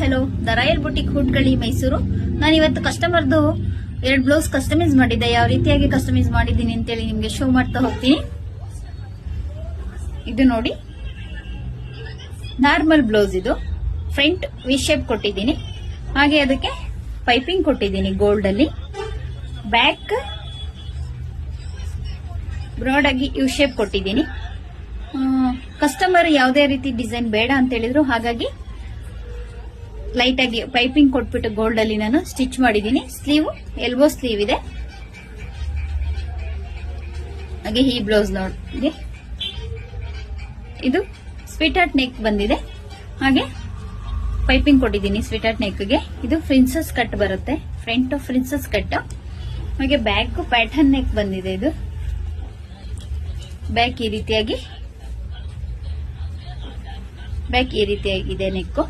Hello the royal boutique ಹುಡ್ಗಳಿ ಮೈಸೂರು. ನಾನು ಇವತ್ತು ಕಸ್ಟಮರ್ದು 2 ಬ್ಲೌಸ್ ಕಸ್ಟಮೈಸ್ ಮಾಡಿದ್ದೆ. ಯಾವ ರೀತಿಯಾಗಿ ಕಸ್ಟಮೈಸ್ ಮಾಡಿದ್ದೀನಿ ಅಂತೇಳಿ ನಿಮ್ಗೆ ಶೋ ಮಾಡ್ತಾ ಹೋಗ್ತೀನಿ. ಇದು ನೋಡಿ, ನಾರ್ಮಲ್ ಬ್ಲೌಸ್. ಇದು ಫ್ರಂಟ್ ವಿ ಶೇಪ್ ಕೊಟ್ಟಿದ್ದೀನಿ, ಹಾಗೆ ಅದಕ್ಕೆ ಪೈಪಿಂಗ್ ಕೊಟ್ಟಿದ್ದೀನಿ ಗೋಲ್ಡ್ ಅಲ್ಲಿ. ಬ್ಯಾಕ್ ಬ್ರಾಡ್ ಆಗಿ ಯು ಶೇಪ್ ಕೊಟ್ಟಿದ್ದೀನಿ. ಕಸ್ಟಮರ್ ಯಾವುದೇ ರೀತಿ ಡಿಸೈನ್ ಬೇಡ ಅಂತ ಹೇಳಿದ್ರು, ಹಾಗಾಗಿ ಲೈಟ್ ಆಗಿ ಪೈಪಿಂಗ್ ಕೊಟ್ಬಿಟ್ಟು ಗೋಲ್ಡ್ ಅಲ್ಲಿ ನಾನು ಸ್ಟಿಚ್ ಮಾಡಿದ್ದೀನಿ. ಸ್ಲೀವ್ ಎಲ್ಬೋ ಸ್ಲೀವ್ ಇದೆ. ಹಾಗೆ ಈ ಬ್ಲೌಸ್ ನೋಡಿ, ಇದು ಸ್ವೀಟ್ ಹಾರ್ಟ್ ನೆಕ್ ಬಂದಿದೆ. ಹಾಗೆ ಪೈಪಿಂಗ್ ಕೊಟ್ಟಿದ್ದೀನಿ ಸ್ವೀಟ್ ಹಾರ್ಟ್ ನೆಕ್ಗೆ. ಇದು ಪ್ರಿನ್ಸಸ್ ಕಟ್ ಬರುತ್ತೆ, ಫ್ರಂಟ್ ಪ್ರಿನ್ಸಸ್ ಕಟ್. ಹಾಗೆ ಬ್ಯಾಕ್ ಪ್ಯಾಟರ್ನ್ ನೆಕ್ ಬಂದಿದೆ. ಇದು ಬ್ಯಾಕ್ ಈ ರೀತಿಯಾಗಿದೆ ನೆಕ್.